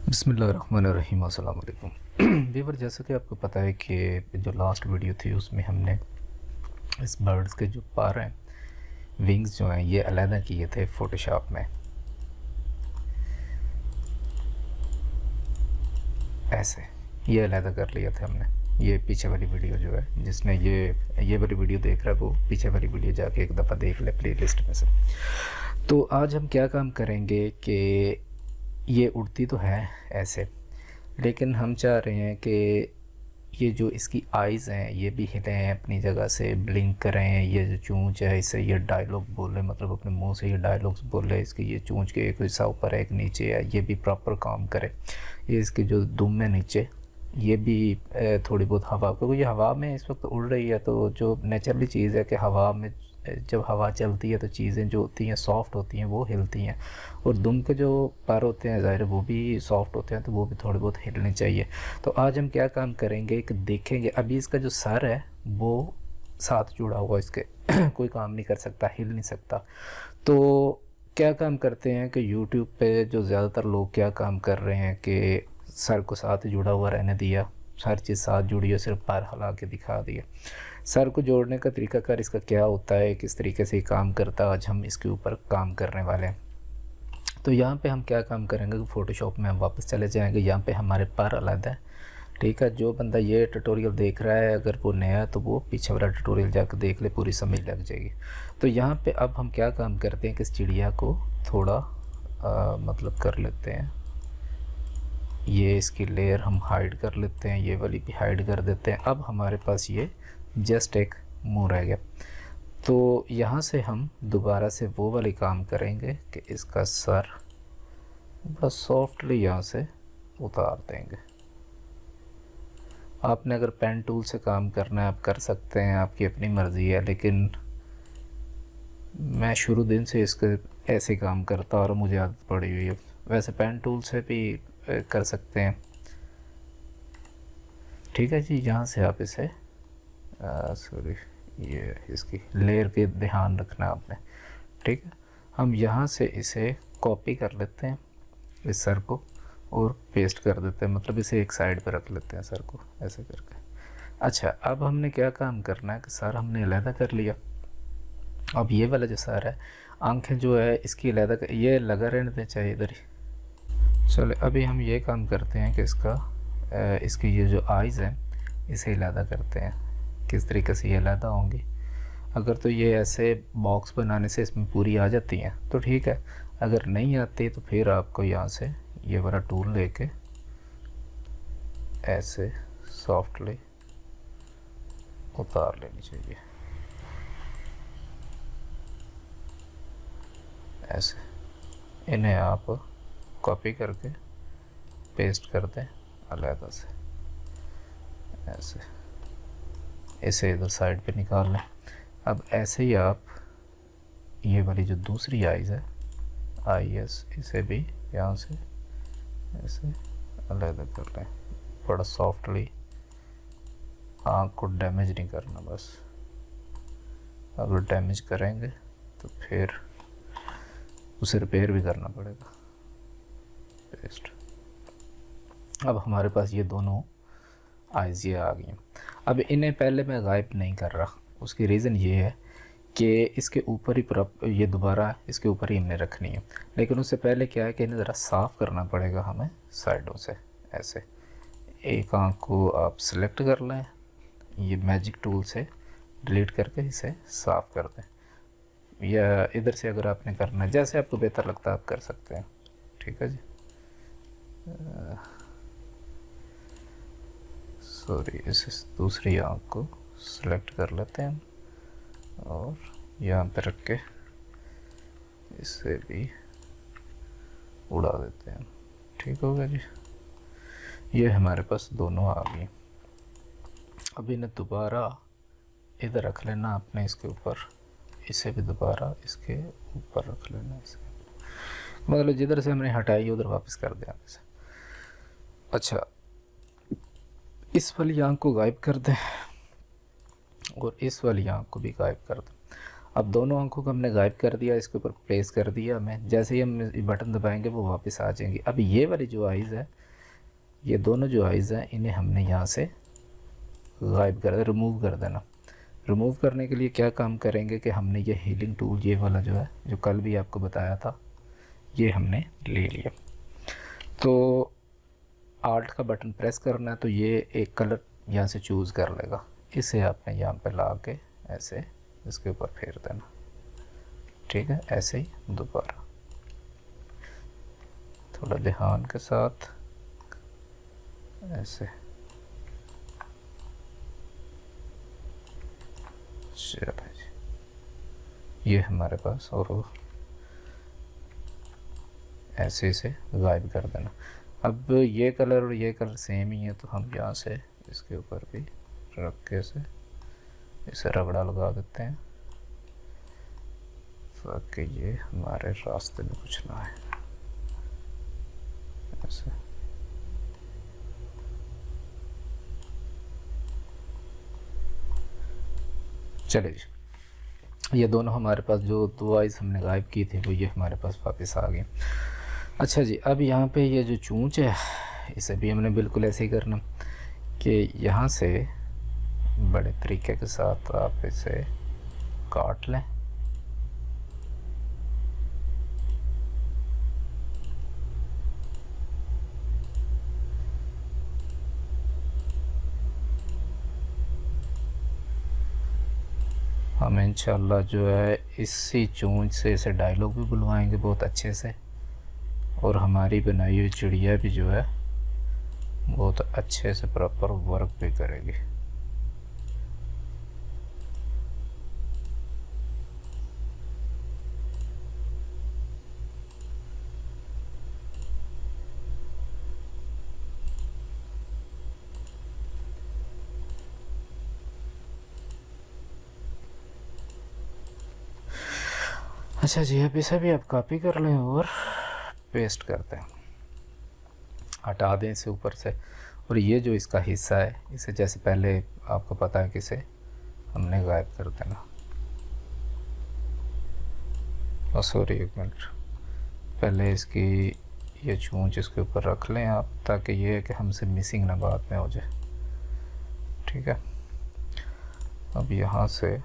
बिस्मिल्लाहिर्रहमानिर्रहीम। अस्सलाम वालेकुम व्यूअर, जैसा कि आपको पता है कि जो लास्ट वीडियो थी उसमें हमने इस बर्ड्स के जो पर हैं, विंग्स जो हैं, ये अलहदा किए थे फ़ोटोशॉप में। ऐसे ये अलहदा कर लिया था हमने। ये पीछे वाली वीडियो जो है, जिसने ये वाली वीडियो देख रहा है वो पीछे वाली वीडियो जाके एक दफ़ा देख ले प्लेलिस्ट में से। तो आज हम क्या काम करेंगे कि ये उड़ती तो है ऐसे, लेकिन हम चाह रहे हैं कि ये जो इसकी आइज़ हैं ये भी हिलें, अपनी जगह से ब्लिंक करें। ये जो चूंच है इससे ये डायलॉग बोले, मतलब अपने मुंह से ये डायलॉग्स बोले। इसकी ये चूंच के एक हिस्सा ऊपर है एक नीचे है, ये भी प्रॉपर काम करे। ये इसकी जो दुम है नीचे, ये भी थोड़ी बहुत हवा, क्योंकि ये हवा में इस वक्त उड़ रही है, तो जो नेचुरली चीज़ है कि हवा में जब हवा चलती है तो चीज़ें जो होती हैं सॉफ्ट होती हैं, वो हिलती हैं। और दुम के जो पर होते हैं ज़ाहिर वो भी सॉफ्ट होते हैं, तो वो भी थोड़े बहुत हिलने चाहिए। तो आज हम क्या काम करेंगे कि देखेंगे, अभी इसका जो सर है वो साथ जुड़ा हुआ इसके कोई काम नहीं कर सकता, हिल नहीं सकता। तो क्या काम करते हैं कि यूट्यूब पे जो ज़्यादातर लोग क्या काम कर रहे हैं कि सर को साथ जुड़ा हुआ रहने दिया, हर चीज़ साथ जुड़ी है, सिर्फ पैर हिला के दिखा दिया। सर को जोड़ने का तरीकाकार इसका क्या होता है, किस तरीके से ये काम करता है, आज हम इसके ऊपर काम करने वाले हैं। तो यहाँ पे हम क्या काम करेंगे कि फ़ोटोशॉप में हम वापस चले जाएंगे। यहाँ पे हमारे पर अलग है, ठीक है। जो बंदा ये ट्यूटोरियल देख रहा है, अगर वो नया है तो वो पीछे वाला ट्यूटोरियल जाकर देख ले, पूरी समझ लग जाएगी। तो यहाँ पे अब हम क्या काम करते हैं कि इस चिड़िया को थोड़ा मतलब कर लेते हैं, ये इसकी लेयर हम हाइड कर लेते हैं, ये वाली भी हाइड कर देते हैं। अब हमारे पास ये जस्ट एक मुंह रह गया। तो यहाँ से हम दोबारा से वो वाली काम करेंगे कि इसका सर बस सॉफ्टली यहाँ से उतार देंगे। आपने अगर पेन टूल से काम करना है आप कर सकते हैं, आपकी अपनी मर्ज़ी है, लेकिन मैं शुरू दिन से इसके ऐसे काम करता और मुझे आदत पड़ी हुई है। वैसे पेन टूल से भी कर सकते हैं, ठीक है जी। यहाँ से आप इसे सॉरी, ये इसकी लेयर के ध्यान रखना आपने, ठीक है। हम यहाँ से इसे कॉपी कर लेते हैं इस सर को और पेस्ट कर देते हैं, मतलब इसे एक साइड पर रख लेते हैं सर को ऐसे करके। अच्छा, अब हमने क्या काम करना है कि सर हमने अलहदा कर लिया। अब ये वाला जो सर है, आंखें जो है इसकी अलहदा ये लगा रहने दें चाहे इधर ही। चलो अभी हम ये काम करते हैं कि इसकी ये जो आइज़ हैं इसे अलहदा करते हैं। किस तरीके से ये अलहदा होंगी, अगर तो ये ऐसे बॉक्स बनाने से इसमें पूरी आ जाती हैं तो ठीक है, अगर नहीं आती तो फिर आपको यहाँ से ये वाला टूल लेके ऐसे सॉफ्टली उतार लेनी चाहिए। ऐसे इन्हें आप कॉपी करके पेस्ट कर दें अलहदा से, ऐसे इसे इधर साइड पे निकाल लें। अब ऐसे ही आप ये वाली जो दूसरी आइज़ है आईएस, इसे भी यहाँ से ऐसे अलग कर लें, बड़ा सॉफ्टली। आँख को डैमेज नहीं करना बस, अगर डैमेज करेंगे तो फिर उसे रिपेयर भी करना पड़ेगा। पेस्ट। अब हमारे पास ये दोनों आइज़ ये आ गई हैं। अब इन्हें पहले मैं गायब नहीं कर रहा, उसकी रीज़न ये है कि इसके ऊपर ही ये दोबारा इसके ऊपर ही हमने रखनी है, लेकिन उससे पहले क्या है कि इन्हें ज़रा साफ़ करना पड़ेगा हमें साइडों से। ऐसे एक आँख को आप सिलेक्ट कर लें, ये मैजिक टूल से डिलीट करके इसे साफ़ कर दें, या इधर से अगर आपने करना है जैसे आपको बेहतर लगता है आप कर सकते हैं, ठीक है जी। सॉरी, इस दूसरी आँख को सिलेक्ट कर लेते हैं और यहाँ पे रख के इसे भी उड़ा देते हैं, ठीक होगा जी। ये हमारे पास दोनों आ गई। अब इन्हें दोबारा इधर रख लेना आपने इसके ऊपर, इसे भी दोबारा इसके ऊपर रख लेना, इसके मतलब जिधर से हमने हटाई उधर वापस कर दें इसे। अच्छा, इस वाली आँख को गायब कर दें और इस वाली आँख को भी गायब कर दें। अब दोनों आंखों को हमने गायब कर दिया, इसके ऊपर प्लेस कर दिया हमें। जैसे ही हम बटन दबाएंगे वो वापस आ जाएंगी। अब ये वाली जो आइज़ है, ये दोनों जो आइज़ हैं, इन्हें हमने यहाँ से गायब कर देना, रिमूव कर देना। रिमूव करने के लिए क्या काम करेंगे कि हमने ये हीलिंग टूल, ये वाला जो है, जो कल भी आपको बताया था, ये हमने ले लिया। तो आल्ट का बटन प्रेस करना है, तो ये एक कलर यहाँ से चूज़ कर लेगा। इसे आपने यहाँ पे ला के ऐसे इसके ऊपर फेर देना, ठीक है। ऐसे ही दोबारा थोड़ा ध्यान के साथ ऐसे। चलो जी, ये हमारे पास, और ऐसे इसे गायब कर देना। अब ये कलर और ये कलर सेम ही है, तो हम यहाँ से इसके ऊपर भी रख के इसे रगड़ा लगा देते हैं, ताकि ये हमारे रास्ते में कुछ ना आए। ऐसे चले जी, ये दोनों हमारे पास जो दो आइज़ हमने गायब की थी, वो ये हमारे पास वापस आ गई। अच्छा जी, अब यहाँ पे ये जो चूंच है, इसे भी हमने बिल्कुल ऐसे ही करना कि यहाँ से बड़े तरीके के साथ आप इसे काट लें। हम इंशाल्लाह जो है इसी चूंच से इसे डायलॉग भी बुलवाएंगे बहुत अच्छे से, और हमारी बनाई हुई चिड़िया भी जो है बहुत अच्छे से प्रॉपर वर्क भी करेगी। अच्छा जी, अब इसे भी आप कॉपी कर लें और पेस्ट करते हैं, हटा दें इसे ऊपर से। और ये जो इसका हिस्सा है, इसे जैसे पहले आपको पता है कि इसे हमने गायब कर देना। सॉरी, एक मिनट, पहले इसकी ये चूंच इसके ऊपर रख लें आप, ताकि ये है कि हमसे मिसिंग ना बाद में हो जाए, ठीक है। अब यहाँ से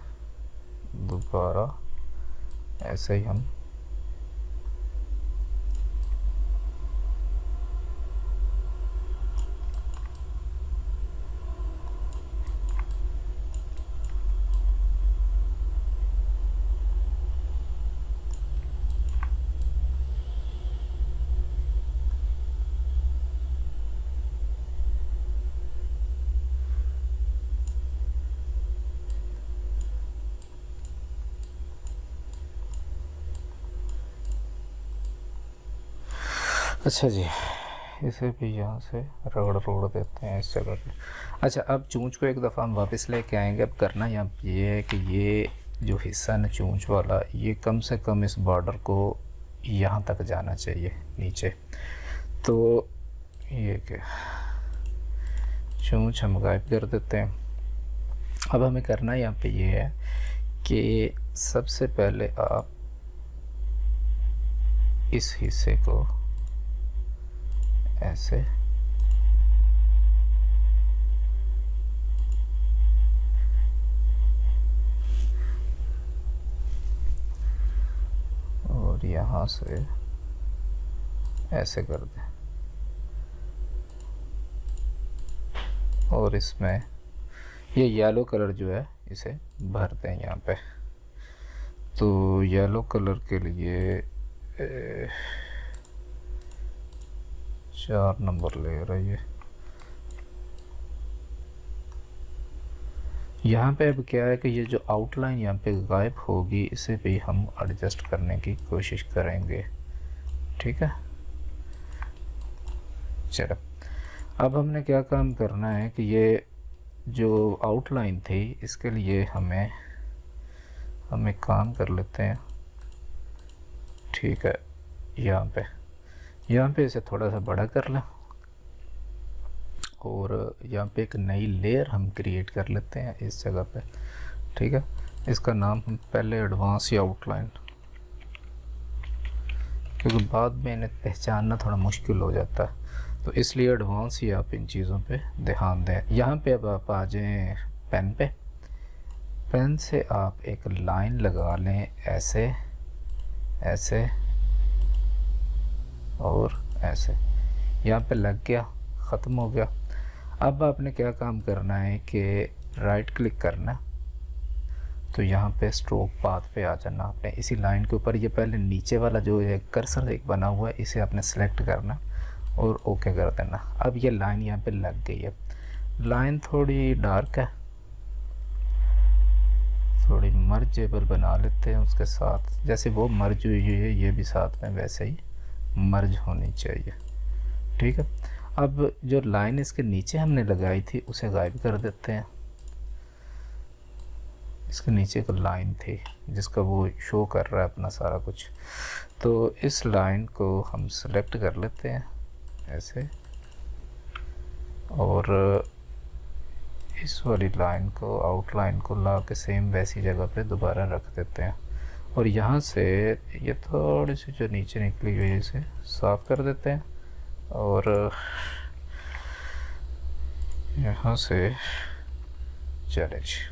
दोबारा ऐसे ही हम अच्छा जी, इसे भी यहाँ से रगड़ रोड़ देते हैं इस जगह पे। अच्छा, अब चूंच को एक दफ़ा हम वापस लेके आएंगे। अब करना यहाँ ये है कि ये जो हिस्सा है ना चूंच वाला, ये कम से कम इस बॉर्डर को यहाँ तक जाना चाहिए नीचे। तो ये क्या, चूंच हम गायब कर देते हैं। अब हमें करना यहाँ पे ये है कि सबसे पहले आप इस हिस्से को ऐसे और यहाँ से ऐसे कर दें, और इसमें ये येलो कलर जो है इसे भर दें यहाँ पे। तो येलो कलर के लिए 4 नंबर ले रही है। यहाँ पे अब क्या है कि ये जो आउटलाइन यहाँ पे गायब होगी, इसे भी हम एडजस्ट करने की कोशिश करेंगे, ठीक है। चलो, अब हमने क्या काम करना है कि ये जो आउटलाइन थी, इसके लिए हम एक काम कर लेते हैं, ठीक है। यहाँ पे इसे थोड़ा सा बड़ा कर लें, और यहाँ पे एक नई लेयर हम क्रिएट कर लेते हैं इस जगह पे, ठीक है। इसका नाम हम पहले एडवांस या आउटलाइन, क्योंकि बाद में इन्हें पहचानना थोड़ा मुश्किल हो जाता है, तो इसलिए एडवांस ही आप इन चीज़ों पे ध्यान दें। यहाँ पे अब आप आ जाएं पेन पे। पेन से आप एक लाइन लगा लें, ऐसे ऐसे और ऐसे। यहाँ पे लग गया, ख़त्म हो गया। अब आपने क्या काम करना है कि राइट क्लिक करना, तो यहाँ पे स्ट्रोक पाथ पे आ जाना आपने, इसी लाइन के ऊपर। ये पहले नीचे वाला जो है कर्सर एक बना हुआ है, इसे आपने सेलेक्ट करना और ओके कर देना। अब ये लाइन यहाँ पे लग गई है। लाइन थोड़ी डार्क है, थोड़ी मर्जेबल बना लेते हैं उसके साथ, जैसे वो मर्ज हुई है ये भी साथ में वैसे ही मर्ज होनी चाहिए, ठीक है। अब जो लाइन इसके नीचे हमने लगाई थी उसे गायब कर देते हैं। इसके नीचे एक लाइन थी जिसका वो शो कर रहा है अपना सारा कुछ, तो इस लाइन को हम सेलेक्ट कर लेते हैं ऐसे, और इस वाली लाइन को, आउटलाइन को ला के सेम वैसी जगह पे दोबारा रख देते हैं। और यहाँ से ये थोड़ी सी जो नीचे निकली हुई है इसे साफ़ कर देते हैं, और यहाँ से चले जी।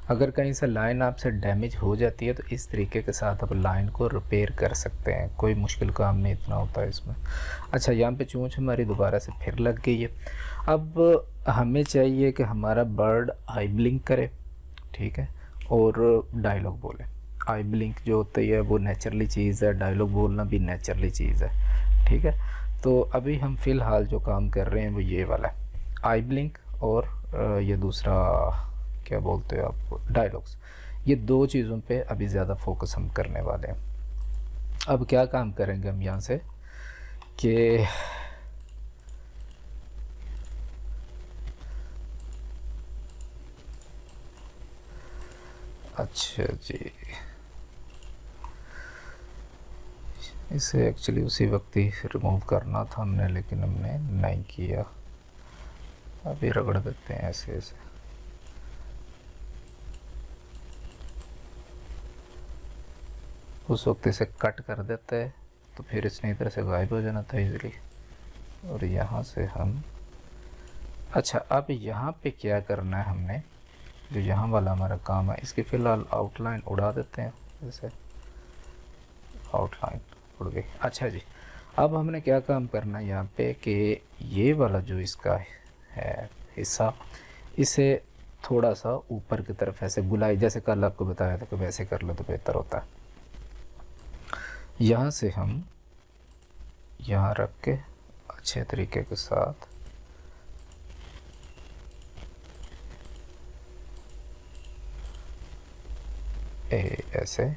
अगर कहीं से लाइन आपसे डैमेज हो जाती है तो इस तरीके के साथ आप लाइन को रिपेयर कर सकते हैं, कोई मुश्किल काम नहीं इतना होता है इसमें। अच्छा, यहाँ पे चोंच हमारी दोबारा से फिर लग गई है। अब हमें चाहिए कि हमारा बर्ड आई ब्लिंक करे, ठीक है, और डायलॉग बोले। आई ब्लिंक जो होती है वो नेचुरली चीज़ है, डायलॉग बोलना भी नेचुरली चीज़ है, ठीक है। तो अभी हम फ़िलहाल जो काम कर रहे हैं वो ये वाला है, आई ब्लिंक, और ये दूसरा क्या बोलते हो आप, डायलॉग्स। ये दो चीज़ों पे अभी ज़्यादा फोकस हम करने वाले हैं। अब क्या काम करेंगे हम यहाँ से कि अच्छा जी, इसे एक्चुअली उसी वक्त ही रिमूव करना था हमने, लेकिन हमने नहीं किया। अभी रगड़ देते हैं ऐसे ऐसे। उस वक्त इसे कट कर देते हैं तो फिर इसने इधर से गायब हो जाना था इजीली। और यहाँ से हम, अच्छा अब यहाँ पे क्या करना है हमने, जो यहाँ वाला हमारा काम है, इसकी फ़िलहाल आउटलाइन उड़ा देते हैं, जैसे आउटलाइन उड़ गई। अच्छा जी, अब हमने क्या काम करना है यहाँ पे कि ये वाला जो इसका है हिस्सा, इसे थोड़ा सा ऊपर की तरफ ऐसे गुलाई, जैसे कल आपको बताया था कि वैसे कर लो तो बेहतर होता है। यहाँ से हम यहाँ रख के अच्छे तरीके के साथ ऐसे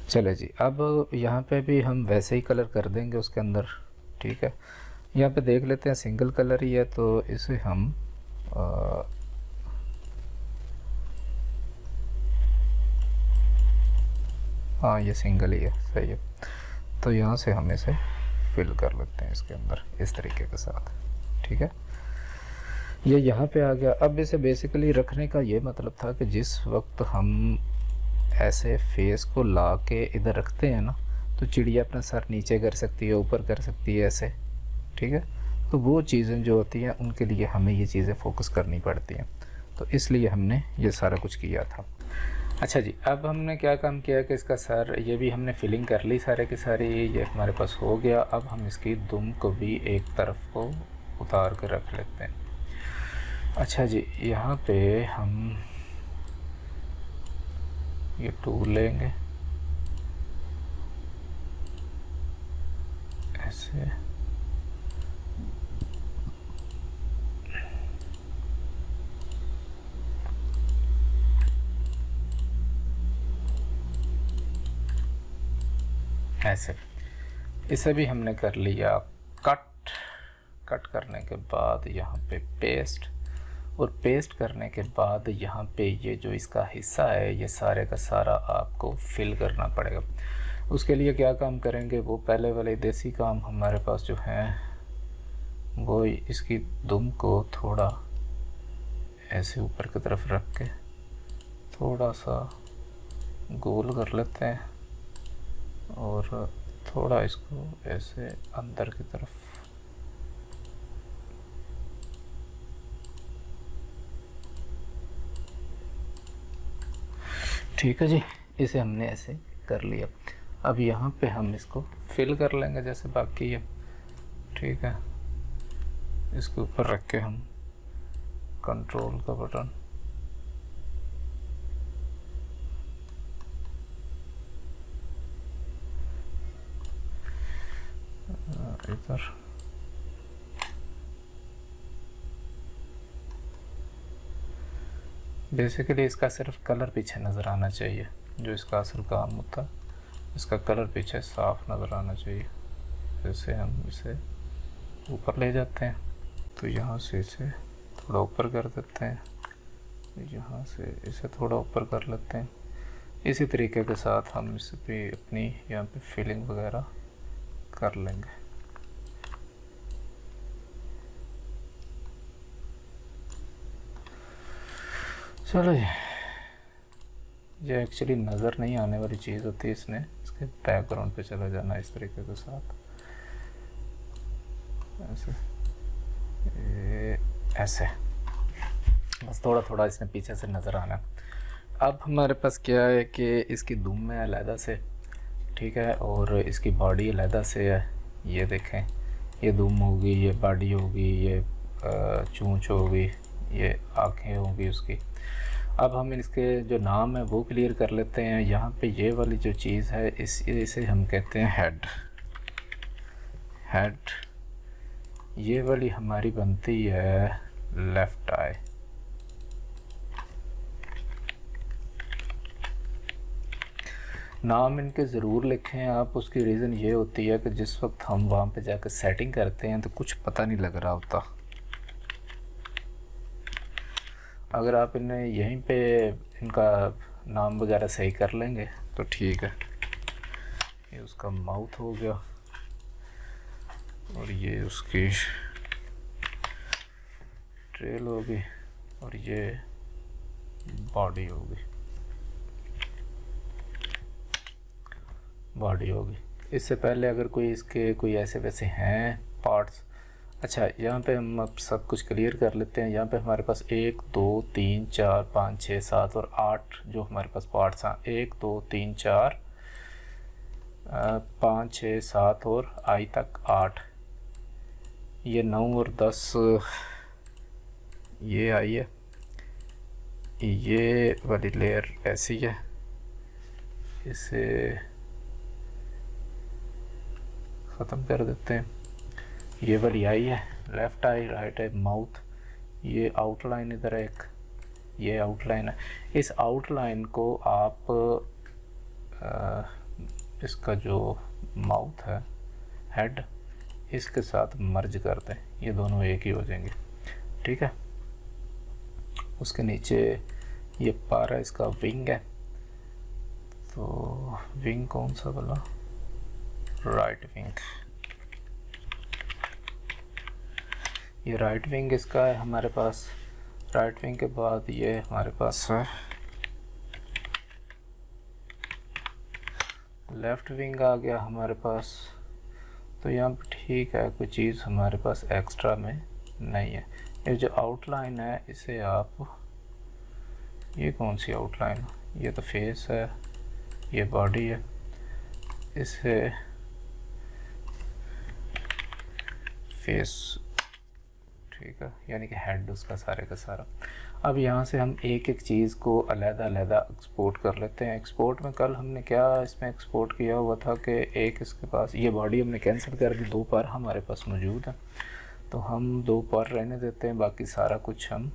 चले जी। अब यहाँ पे भी हम वैसे ही कलर कर देंगे उसके अंदर, ठीक है। यहाँ पे देख लेते हैं सिंगल कलर ही है, तो इसे हम हाँ ये सिंगल ही है, सही है। तो यहाँ से हम इसे फिल कर लेते हैं इसके अंदर इस तरीके के साथ, ठीक है। ये यहाँ पे आ गया। अब इसे बेसिकली रखने का ये मतलब था कि जिस वक्त हम ऐसे फेस को ला के इधर रखते हैं ना, तो चिड़िया अपना सर नीचे कर सकती है, ऊपर कर सकती है ऐसे, ठीक है। तो वो चीज़ें जो होती हैं उनके लिए हमें ये चीज़ें फोकस करनी पड़ती हैं, तो इसलिए हमने ये सारा कुछ किया था। अच्छा जी, अब हमने क्या काम किया कि इसका सर, ये भी हमने फिलिंग कर ली सारे की सारी, ये हमारे पास हो गया। अब हम इसकी दुम को भी एक तरफ को उतार कर रख लेते हैं। अच्छा जी, यहाँ पे हम ये टूल लेंगे ऐसे, ऐसे। इसे भी हमने कर लिया कट। कट करने के बाद यहाँ पे पेस्ट, और पेस्ट करने के बाद यहाँ पे ये जो इसका हिस्सा है ये सारे का सारा आपको फिल करना पड़ेगा। उसके लिए क्या काम करेंगे, वो पहले वाले देसी काम हमारे पास जो है वो इसकी दुम को थोड़ा ऐसे ऊपर की तरफ रख के थोड़ा सा गोल कर लेते हैं और थोड़ा इसको ऐसे अंदर की तरफ ठीक है जी। इसे हमने ऐसे कर लिया। अब यहाँ पे हम इसको फिल कर लेंगे जैसे बाकी है, ठीक है। इसके ऊपर रख के हम कंट्रोल का बटन इधर बेसिकली इसका सिर्फ कलर पीछे नज़र आना चाहिए, जो इसका असल काम होता है इसका कलर पीछे साफ नज़र आना चाहिए। जैसे हम इसे ऊपर ले जाते हैं तो यहाँ से इसे थोड़ा ऊपर कर देते हैं, यहाँ से इसे थोड़ा ऊपर कर लेते हैं। इसी तरीके के साथ हम इस पे अपनी यहाँ पे फिलिंग वगैरह कर लेंगे। चलो ये एक्चुअली नज़र नहीं आने वाली चीज़ होती है, इसने इसके बैकग्राउंड पे चला जाना इस तरीके के साथ ऐसे ऐसे, बस थोड़ा थोड़ा इसने पीछे से नज़र आना। अब हमारे पास क्या है कि इसकी दुम है अलहदा से, ठीक है, और इसकी बॉडी अलहदा से है। ये देखें, ये दुम होगी, ये बॉडी होगी, ये चूंच होगी, ये आँखें होंगी उसकी। अब हम इसके जो नाम है वो क्लियर कर लेते हैं। यहाँ पे ये वाली जो चीज़ है इसे हम कहते हैं हेड। हेड ये वाली हमारी बनती है लेफ़्ट आई। नाम इनके ज़रूर लिखें आप, उसकी रीज़न ये होती है कि जिस वक्त हम वहाँ पे जाकर सेटिंग करते हैं तो कुछ पता नहीं लग रहा होता। अगर आप इन्हें यहीं पे इनका नाम वगैरह सही कर लेंगे तो ठीक है। ये उसका माउथ हो गया और ये उसकी ट्रेल होगी और ये बॉडी होगी, बॉडी होगी। इससे पहले अगर कोई इसके कोई ऐसे वैसे हैं पार्ट्स, अच्छा यहाँ पे हम अब सब कुछ क्लियर कर लेते हैं। यहाँ पे हमारे पास 1 2 3 4 5 6 7 और 8 जो हमारे पास पार्ट्स हैं, 1 2 3 4 5 6 7 और आई तक 8, ये 9 और 10 ये आई है। ये वाली लेयर ऐसी है, इसे ख़त्म कर देते हैं। ये वाली आई है, left I, right I, mouth, ये आउटलाइन इधर एक, ये आउटलाइन है। इस आउटलाइन को आप इसका जो माउथ है हेड इसके साथ मर्ज कर दें, ये दोनों एक ही हो जाएंगे, ठीक है। उसके नीचे ये पारा इसका विंग है, तो विंग कौन सा वाला, राइट विंग, ये राइट विंग इसका है हमारे पास। राइट विंग के बाद ये हमारे पास है लेफ़्ट विंग आ गया हमारे पास। तो यहाँ पर ठीक है, कोई चीज़ हमारे पास एक्स्ट्रा में नहीं है। ये जो आउटलाइन है इसे आप, ये कौन सी आउटलाइन है, ये तो फेस है, ये बॉडी है, इसे फेस, ठीक है, यानी कि हेड उसका सारे का सारा। अब यहाँ से हम एक एक चीज़ को अलग-अलग एक्सपोर्ट कर लेते हैं। एक्सपोर्ट में कल हमने क्या इसमें एक्सपोर्ट किया हुआ था कि एक इसके पास ये बॉडी हमने कैंसिल कर दी, 2 पार हमारे पास मौजूद है, तो हम 2 पार रहने देते हैं, बाकी सारा कुछ हम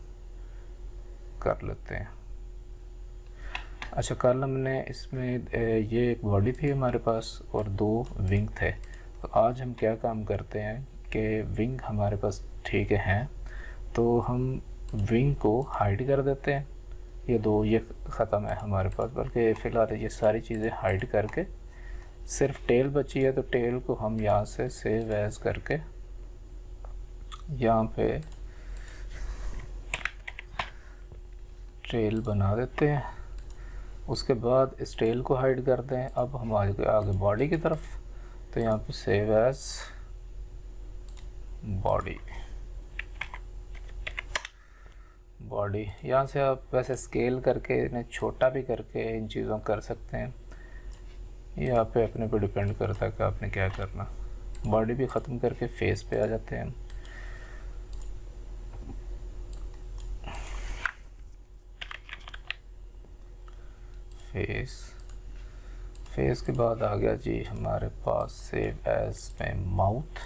कर लेते हैं। अच्छा, कल हमने इसमें ये एक बॉडी थी हमारे पास और 2 विंग थे, तो आज हम क्या काम करते हैं कि विंग हमारे पास ठीक है, तो हम विंग को हाइड कर देते हैं। ये 2 ये ख़त्म है हमारे पास, बल्कि फ़िलहाल ये सारी चीज़ें हाइड करके सिर्फ टेल बची है, तो टेल को हम यहाँ से सेव एज करके यहाँ पे टेल बना देते हैं। उसके बाद इस टेल को हाइड कर दें। अब हम आगे बॉडी की तरफ, तो यहाँ पे सेव एज बॉडी यहाँ से आप वैसे स्केल करके इन्हें छोटा भी करके इन चीज़ों कर सकते हैं। ये आप पे अपने पे डिपेंड करता है कि आपने क्या करना। बॉडी भी ख़त्म करके फेस पे आ जाते हैं। फेस के बाद आ गया जी हमारे पास सेव एज में माउथ।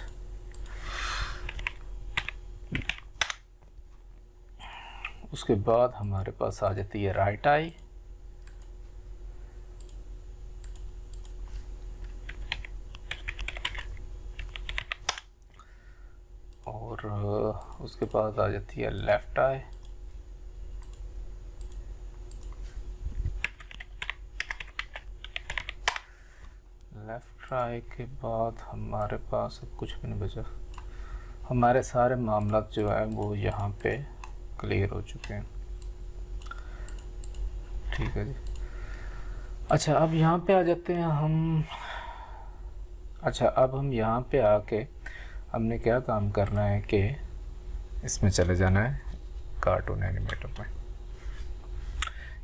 उसके बाद हमारे पास आ जाती है राइट आई। और उसके बाद आ जाती है लेफ्ट आई। लेफ्ट आई के बाद हमारे पास अब कुछ भी नहीं बचा। हमारे सारे मामला जो है वो यहाँ पे क्लियर हो चुके हैं। ठीक है जी। अच्छा, अब यहाँ पे आ जाते हैं हम। अच्छा, अब हम यहाँ पे आके हमने क्या काम करना है कि इसमें चले जाना है कार्टून एनिमेटर में।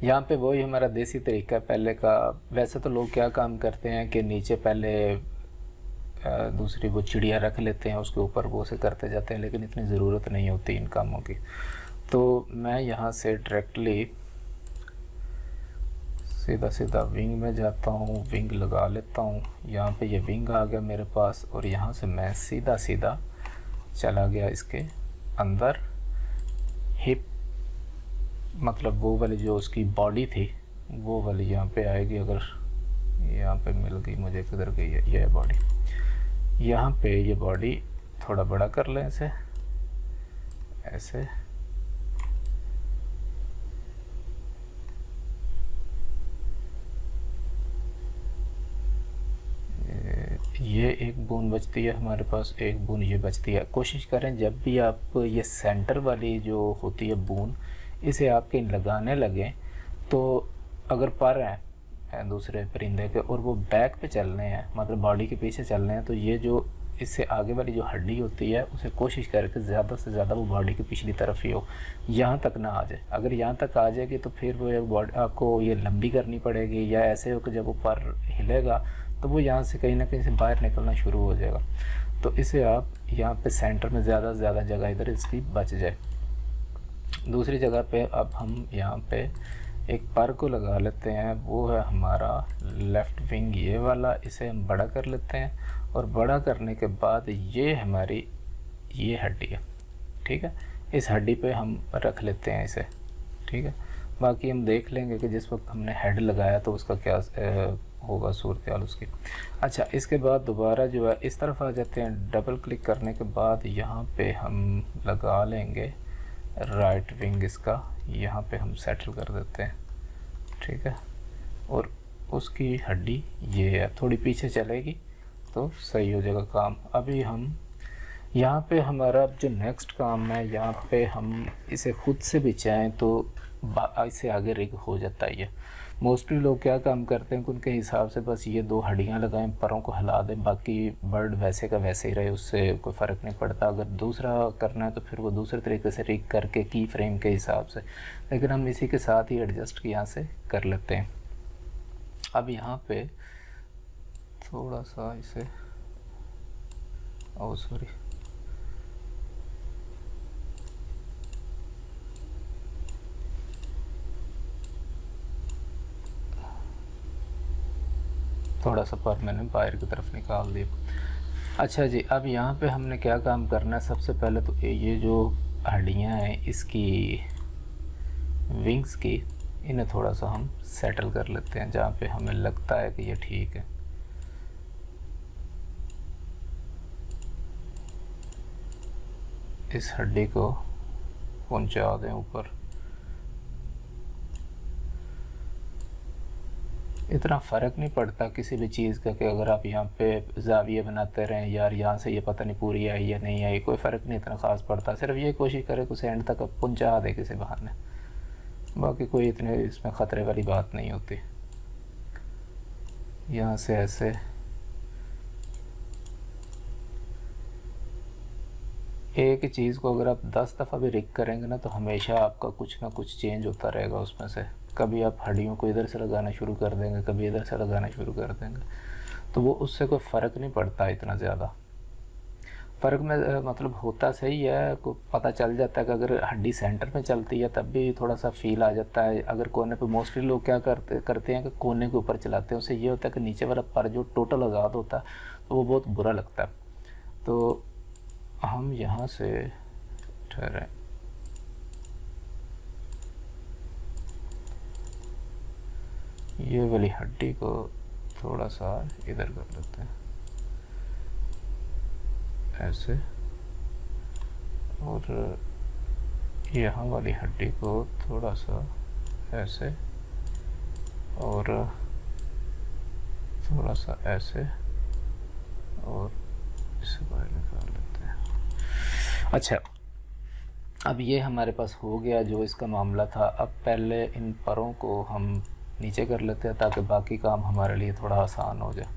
यहाँ पे वही हमारा देसी तरीका है पहले का। वैसे तो लोग क्या काम करते हैं कि नीचे पहले दूसरी वो चिड़िया रख लेते हैं, उसके ऊपर वो से करते जाते हैं, लेकिन इतनी ज़रूरत नहीं होती इन कामों की। तो मैं यहाँ से डायरेक्टली सीधा विंग में जाता हूँ, विंग लगा लेता हूँ। यहाँ पे ये विंग आ गया मेरे पास, और यहाँ से मैं सीधा चला गया इसके अंदर। हिप मतलब वो वाली जो उसकी बॉडी थी वो वाली यहाँ पे आएगी। अगर यहाँ पे मिल गई मुझे, किधर गई है ये बॉडी। यहाँ पे ये बॉडी थोड़ा बड़ा कर लें इसे ऐसे। ये एक बूंद बचती है हमारे पास, एक बूंद ये बचती है। कोशिश करें जब भी आप ये सेंटर वाली जो होती है बूंद, इसे आप कहीं लगाने लगें, तो अगर पर हैं दूसरे परिंदे के और वो बैक पे चल रहे हैं, मतलब बॉडी के पीछे चल रहे हैं, तो ये जो इससे आगे वाली जो हड्डी होती है उसे कोशिश करके ज़्यादा से ज़्यादा वो बॉडी की पिछली तरफ ही हो, यहाँ तक ना आ जाए। अगर यहाँ तक आ जाएगी तो फिर वो बॉडी आपको ये लंबी करनी पड़ेगी, या ऐसे हो कि जब वो पर हिलेगा तो वो यहाँ से कहीं ना कहीं से बाहर निकलना शुरू हो जाएगा। तो इसे आप यहाँ पे सेंटर में ज़्यादा से ज़्यादा जगह इधर इसकी बच जाए। दूसरी जगह पे अब हम यहाँ पे एक पर को लगा लेते हैं, वो है हमारा लेफ़्ट विंग ये वाला। इसे हम बड़ा कर लेते हैं, और बड़ा करने के बाद ये हमारी ये हड्डी है, ठीक है। इस हड्डी पे हम रख लेते हैं इसे, ठीक है। बाकी हम देख लेंगे कि जिस वक्त हमने हेड लगाया तो उसका क्या होगा सूरत हाल उसकी। अच्छा, इसके बाद दोबारा जो है इस तरफ आ जाते हैं। डबल क्लिक करने के बाद यहाँ पे हम लगा लेंगे राइट विंग इसका, यहाँ पे हम सेटल कर देते हैं, ठीक है। और उसकी हड्डी ये है, थोड़ी पीछे चलेगी तो सही हो जाएगा काम। अभी हम यहाँ पे हमारा जो नेक्स्ट काम है, यहाँ पे हम इसे खुद से भी चाहें तो इससे आगे रिग हो जाता है। ये मोस्टली लोग क्या काम करते हैं कि उनके हिसाब से बस ये दो हड्डियाँ लगाएं, परों को हिला दें, बाकी बर्ड वैसे का वैसे ही रहे, उससे कोई फ़र्क नहीं पड़ता। अगर दूसरा करना है तो फिर वो दूसरे तरीके से रिग करके की फ्रेम के हिसाब से, लेकिन हम इसी के साथ ही एडजस्ट यहाँ से कर लेते हैं। अब यहाँ पे थोड़ा सा इसे सॉरी थोड़ा सा पर मैंने बाहर की तरफ निकाल दिया। अच्छा जी, अब यहाँ पे हमने क्या काम करना है, सबसे पहले तो ये जो हड्डियाँ हैं इसकी विंग्स की, इन्हें थोड़ा सा हम सेटल कर लेते हैं जहाँ पे हमें लगता है कि ये ठीक है। इस हड्डी को पहुँचा दें ऊपर। इतना फ़र्क नहीं पड़ता किसी भी चीज़ का कि अगर आप यहाँ पे ज़ाविया बनाते रहें, यार यहाँ से ये पता नहीं पूरी आई या नहीं आई, कोई फ़र्क नहीं इतना ख़ास पड़ता। सिर्फ ये कोशिश करें कि उसे एंड तक पहुँचा दे किसी बहाने, बाकी कोई इतने इसमें ख़तरे वाली बात नहीं होती। यहाँ से ऐसे एक ही चीज़ को अगर आप 10 दफ़ा भी रिग करेंगे ना, तो हमेशा आपका कुछ ना कुछ चेंज होता रहेगा उसमें से। कभी आप हड्डियों को इधर से लगाना शुरू कर देंगे, कभी इधर से लगाना शुरू कर देंगे, तो वो उससे कोई फ़र्क नहीं पड़ता इतना ज़्यादा। फ़र्क में मतलब होता सही है, को पता चल जाता है कि अगर हड्डी सेंटर में चलती है तब भी थोड़ा सा फील आ जाता है। अगर कोने पे मोस्टली लोग क्या करते हैं कि कोने के ऊपर चलाते हैं, उससे ये होता है कि नीचे वाला पर जो टोटल आज़ाद होता है तो वो बहुत बुरा लगता है। तो हम यहाँ से ठहरें, ये वाली हड्डी को थोड़ा सा इधर कर लेते हैं ऐसे, और यहाँ वाली हड्डी को थोड़ा सा ऐसे और थोड़ा सा ऐसे, और इसे बाहर निकाल लेते हैं। अच्छा, अब ये हमारे पास हो गया जो इसका मामला था। अब पहले इन परों को हम नीचे कर लेते हैं ताकि बाकी काम हमारे लिए थोड़ा आसान हो जाए।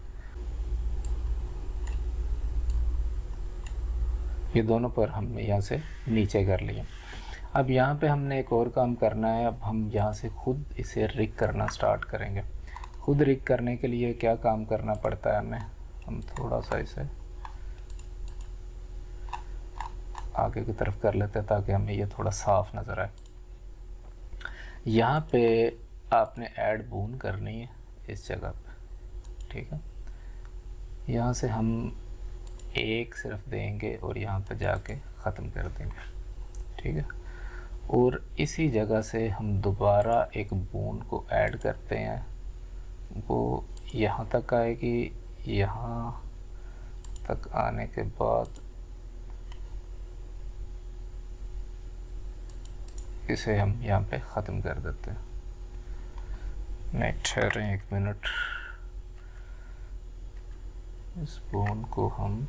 ये दोनों पर हमने यहाँ से नीचे कर लिए। अब यहाँ पे हमने एक और काम करना है। अब हम यहाँ से खुद इसे रिग करना स्टार्ट करेंगे। खुद रिग करने के लिए क्या काम करना पड़ता है हमें, हम थोड़ा सा इसे आगे की तरफ कर लेते हैं ताकि हमें ये थोड़ा साफ नज़र आए। यहाँ पे आपने ऐड बून करनी है इस जगह पे, ठीक है। यहाँ से हम एक सिर्फ देंगे और यहाँ पे जाके ख़त्म कर देंगे, ठीक है। और इसी जगह से हम दोबारा एक बून को ऐड करते हैं, वो यहाँ तक आएगी। यहाँ तक आने के बाद इसे हम यहाँ पे ख़त्म कर देते हैं। नहीं, ठहरें एक मिनट, इस बोन को हम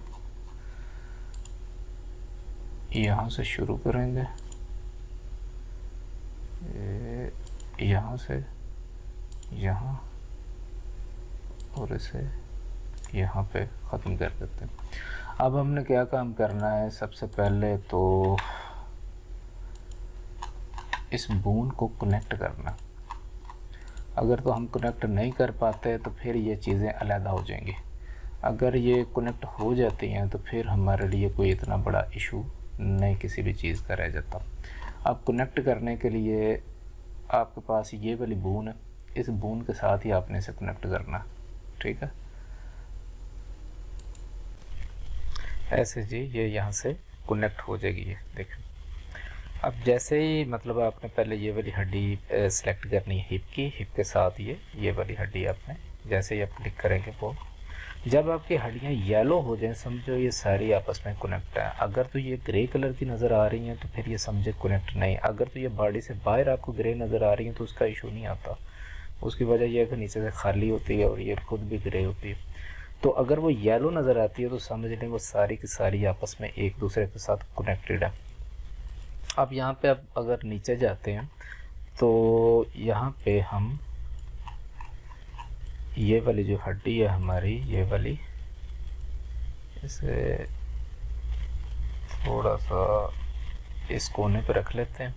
यहाँ से शुरू करेंगे, यहाँ से यहाँ, और इसे यहाँ पे ख़त्म कर देते हैं। अब हमने क्या काम करना है, सबसे पहले तो इस बोन को कनेक्ट करना। अगर तो हम कनेक्ट नहीं कर पाते तो फिर ये चीज़ें अलग हो जाएंगी। अगर ये कनेक्ट हो जाती हैं तो फिर हमारे लिए कोई इतना बड़ा इशू नहीं किसी भी चीज़ का रह जाता। अब कनेक्ट करने के लिए आपके पास ये वाली बून है, इस बून के साथ ही आपने इसे कनेक्ट करना, ठीक है। ऐसे जी ये यहाँ से कनेक्ट हो जाएगी, ये देखें। अब जैसे ही मतलब आपने पहले ये वाली हड्डी सेलेक्ट करनी है हिप की, हिप के साथ ये वाली हड्डी आपने जैसे ही आप क्लिक करेंगे वो, जब आपकी हड्डियाँ येलो हो जाएं समझो ये सारी आपस में कनेक्ट है। अगर तो ये ग्रे कलर की नज़र आ रही हैं तो फिर ये समझे कनेक्ट नहीं। अगर तो ये बॉडी से बाहर आपको ग्रे नज़र आ रही हैं तो उसका इशू नहीं आता। उसकी वजह यह है कि नीचे से खाली होती है और ये खुद भी ग्रे होती है। तो अगर वो येलो नज़र आती है तो समझ लें वो सारी की सारी आपस में एक दूसरे के साथ कनेक्टेड है। अब यहाँ पे अब अगर नीचे जाते हैं तो यहाँ पे हम ये वाली जो हड्डी है हमारी, ये वाली, इसे थोड़ा सा इस कोने पे रख लेते हैं।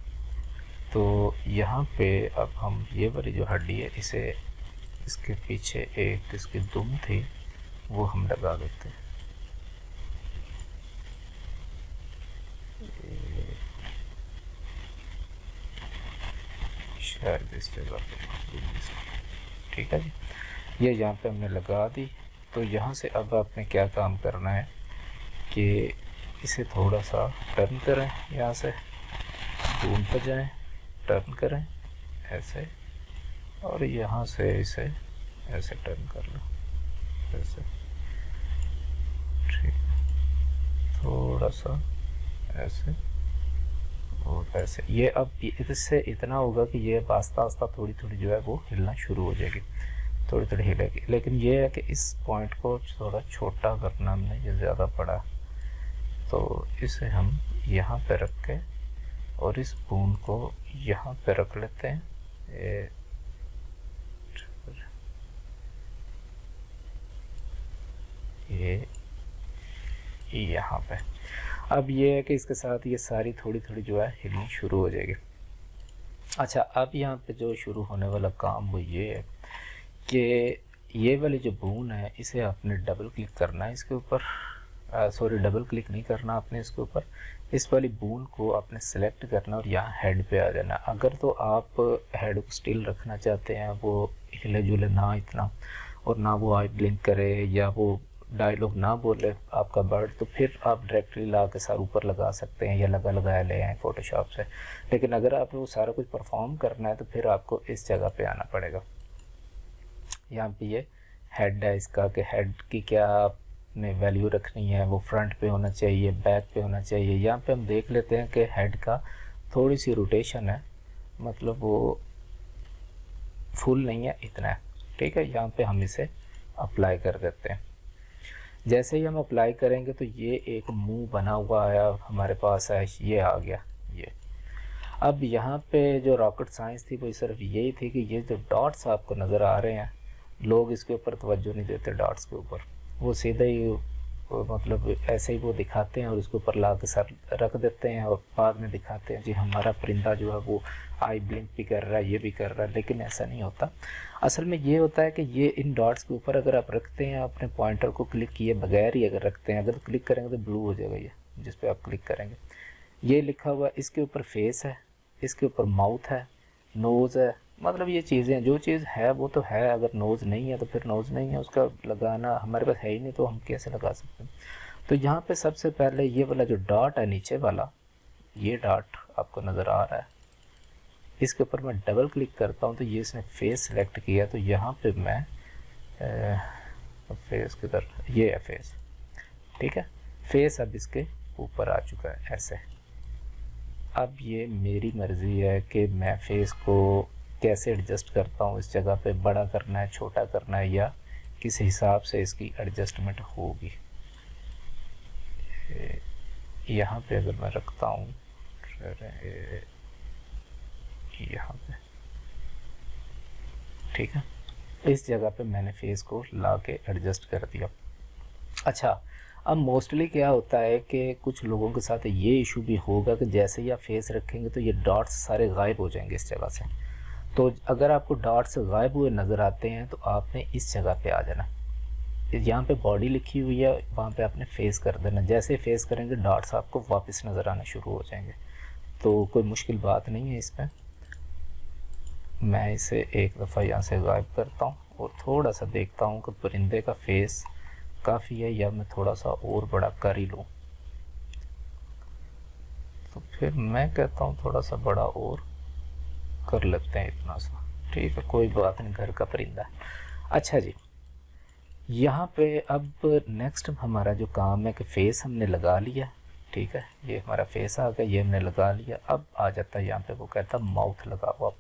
तो यहाँ पे अब हम ये वाली जो हड्डी है इसे, इसके पीछे एक इसकी दुम थी वो हम लगा देते हैं। शायद इस जगह पे, ठीक है जी, ये यहाँ पे हमने लगा दी। तो यहाँ से अब आपने क्या काम करना है कि इसे थोड़ा सा टर्न करें, यहाँ से बून पर जाएं, टर्न करें ऐसे, और यहाँ से इसे ऐसे टर्न कर लो ऐसे, ठीक, थोड़ा सा ऐसे और ऐसे। ये अब इससे इतना होगा कि ये आस्ता आस्ता थोड़ी थोड़ी जो है वो हिलना शुरू हो जाएगी। थोड़ी थोड़ी हिलेगी। लेकिन ये है कि इस पॉइंट को थोड़ा छोटा करना हमने, ये ज़्यादा पड़ा, तो इसे हम यहाँ पे रख के और इस बून को यहाँ पे रख लेते हैं, ये यहाँ पे। अब ये है कि इसके साथ ये सारी थोड़ी थोड़ी जो है हिलनी शुरू हो जाएगी। अच्छा, अब यहाँ पे जो शुरू होने वाला काम वो ये है कि ये वाली जो बून है इसे आपने डबल क्लिक करना है इसके ऊपर, सॉरी डबल क्लिक नहीं करना आपने इसके ऊपर, इस वाली बून को आपने सेलेक्ट करना और यहाँ हेड पे आ जाना। अगर तो आप हेड को स्टिल रखना चाहते हैं, वो हिले जुले ना इतना और ना वो आई ब्लिंक करे या वो डायलॉग ना बोले आपका बर्ड, तो फिर आप डायरेक्टली ला के सर ऊपर लगा सकते हैं या लगाया ले आए फ़ोटोशॉप से। लेकिन अगर आपने वो सारा कुछ परफॉर्म करना है तो फिर आपको इस जगह पे आना पड़ेगा। यहाँ पे ये हेड है इसका, कि हेड की क्या आपने वैल्यू रखनी है, वो फ्रंट पे होना चाहिए, बैक पे होना चाहिए। यहाँ पे हम देख लेते हैं कि हेड का थोड़ी सी रोटेशन है, मतलब वो फुल नहीं है, इतना है, ठीक है। यहाँ पे हम इसे अप्लाई कर देते हैं। जैसे ही हम अप्लाई करेंगे तो ये एक मुंह बना हुआ आया हमारे पास है, ये आ गया ये। अब यहाँ पे जो रॉकेट साइंस थी वो सिर्फ यही थी कि ये जो डॉट्स आपको नज़र आ रहे हैं, लोग इसके ऊपर तवज्जो नहीं देते डॉट्स के ऊपर, वो सीधा ही मतलब ऐसे ही वो दिखाते हैं और उसके ऊपर ला के सर रख देते हैं और बाद में दिखाते हैं जी हमारा परिंदा जो है वो आई ब्लिंक भी कर रहा है, ये भी कर रहा है। लेकिन ऐसा नहीं होता। असल में ये होता है कि ये इन डॉट्स के ऊपर अगर आप रखते हैं, अपने पॉइंटर को क्लिक किए बगैर ही अगर रखते हैं, अगर क्लिक करेंगे तो ब्लू हो जाएगा ये जिस पे आप क्लिक करेंगे। ये लिखा हुआ, इसके ऊपर फेस है, इसके ऊपर माउथ है, नोज़ है, मतलब ये चीज़ें, जो चीज़ है वो तो है। अगर नोज़ नहीं है तो फिर नोज़ नहीं है, उसका लगाना हमारे पास है ही नहीं, तो हम कैसे लगा सकते हैं। तो यहाँ पे सबसे पहले ये वाला जो डॉट है नीचे वाला, ये डॉट आपको नज़र आ रहा है, इसके ऊपर मैं डबल क्लिक करता हूँ तो ये इसने फेस सेलेक्ट किया। तो यहाँ पे मैं फेस किधर, ये है फेस, ठीक है। फेस अब इसके ऊपर आ चुका है ऐसे। अब ये मेरी मर्ज़ी है कि मैं फेस को कैसे एडजस्ट करता हूँ, इस जगह पे बड़ा करना है, छोटा करना है, या किस हिसाब से इसकी एडजस्टमेंट होगी। यहाँ पे अगर मैं रखता हूँ यहाँ पे, ठीक है, इस जगह पे मैंने फेस को ला के एडजस्ट कर दिया। अच्छा, अब मोस्टली क्या होता है कि कुछ लोगों के साथ ये इशू भी होगा कि जैसे ही आप फेस रखेंगे तो ये डॉट्स सारे गायब हो जाएंगे इस जगह से। तो अगर आपको डॉट्स गायब हुए नज़र आते हैं तो आपने इस जगह पे आ जाना, यहाँ पे बॉडी लिखी हुई है, वहाँ पे आपने फेस कर देना। जैसे फेस करेंगे डॉट्स आपको वापस नज़र आने शुरू हो जाएंगे। तो कोई मुश्किल बात नहीं है इसमें। मैं इसे एक दफ़ा यहाँ से गायब करता हूँ और थोड़ा सा देखता हूँ कि परिंदे का फेस काफ़ी है या मैं थोड़ा सा और बड़ा कर ही लूँ। तो फिर मैं कहता हूँ थोड़ा सा बड़ा और कर लेते हैं, इतना सा, ठीक है, कोई बात नहीं, घर का परिंदा है। अच्छा जी, यहाँ पे अब नेक्स्ट हमारा जो काम है कि फ़ेस हमने लगा लिया, ठीक है, ये हमारा फेस आ गया, ये हमने लगा लिया। अब आ जाता है यहाँ पे, वो कहता है माउथ लगा हुआ।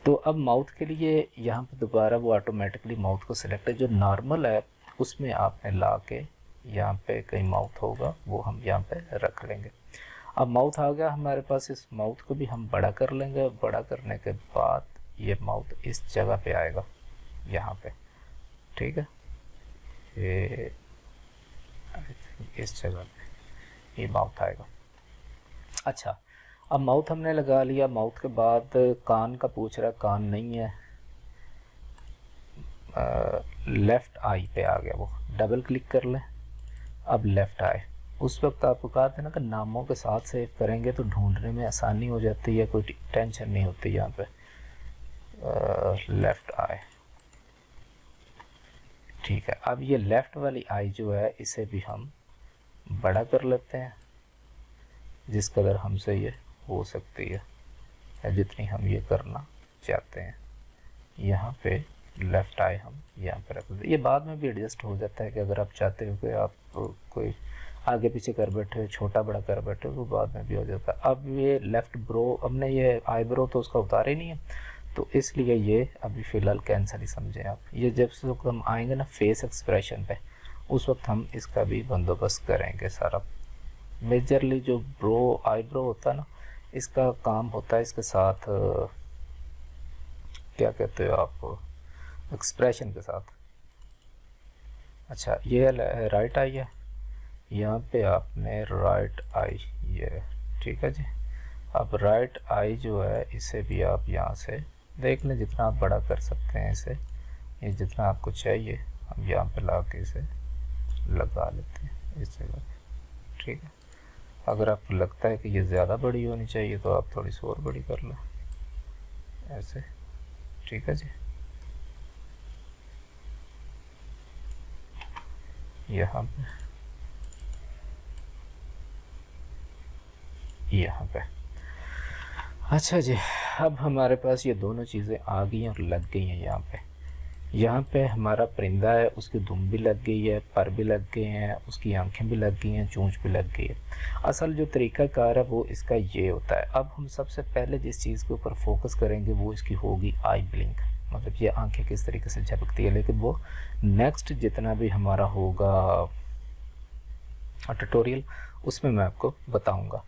तो अब माउथ के लिए यहाँ पे दोबारा वो ऑटोमेटिकली माउथ को सिलेक्ट है, जो नॉर्मल है उसमें आपने ला के यहाँ पे कहीं माउथ होगा वो हम यहाँ पे रख लेंगे। अब माउथ आ गया हमारे पास, इस माउथ को भी हम बड़ा कर लेंगे। बड़ा करने के बाद ये माउथ इस जगह पे आएगा, यहाँ पे, ठीक है, ये इस जगह पे ये माउथ आएगा। अच्छा, अब माउथ हमने लगा लिया। माउथ के बाद कान का पूछ रहा, कान नहीं है, लेफ़्ट आई पे आ गया, वो डबल क्लिक कर लें। अब लेफ़्ट आई, उस वक्त आपको कहा था ना कि नामों के साथ सेव करेंगे तो ढूंढने में आसानी हो जाती है, कोई टेंशन नहीं होती। यहाँ पे लेफ़्ट आई, ठीक है। अब ये लेफ़्ट वाली आई जो है इसे भी हम बड़ा कर लेते हैं जिस कदर हमसे ये हो सकती है, जितनी हम ये करना चाहते हैं। यहाँ पे लेफ़्ट आई हम यहाँ पे रख देते। ये बाद में भी एडजस्ट हो जाता है कि अगर आप चाहते हो कि आप कोई आगे पीछे कर बैठे हो, छोटा बड़ा कर बैठे हो, तो बाद में भी हो जाता है। अब ये लेफ़्ट ब्रो, हमने ये आई ब्रो तो उसका उतारा ही नहीं है, तो इसलिए ये अभी फ़िलहाल कैंसिल ही समझें आप। ये जब से हम आएंगे ना फेस एक्सप्रेशन पे, उस वक्त हम इसका भी बंदोबस्त करेंगे सारा। मेजरली जो आईब्रो होता है ना, इसका काम होता है इसके साथ क्या कहते हो आप, एक्सप्रेशन के साथ। अच्छा, ये राइट आई है, यहाँ पे आपने राइट आई, ये ठीक है जी। अब राइट आई जो है इसे भी आप यहाँ से देख लें, जितना आप बड़ा कर सकते हैं इसे, ये जितना आपको चाहिए हम यहाँ पे ला के इसे लगा लेते हैं इस जगह, ठीक है। अगर आपको लगता है कि ये ज़्यादा बड़ी होनी चाहिए तो आप थोड़ी सी और बड़ी कर लो ऐसे, ठीक है जी। यहाँ पे अच्छा जी, अब हमारे पास ये दोनों चीज़ें आ गई और लग गई हैं। यहाँ पे हमारा परिंदा है, उसकी दुम भी लग गई है, पर भी लग गए हैं, उसकी आंखें भी लग गई हैं, चोंच भी लग गई है। असल जो तरीक़ाकार है वो इसका ये होता है। अब हम सबसे पहले जिस चीज़ के ऊपर फोकस करेंगे वो इसकी होगी आई ब्लिंक, मतलब ये आंखें किस तरीके से झपकती है, लेकिन वो नेक्स्ट जितना भी हमारा होगा ट्यूटोरियल उसमें मैं आपको बताऊँगा।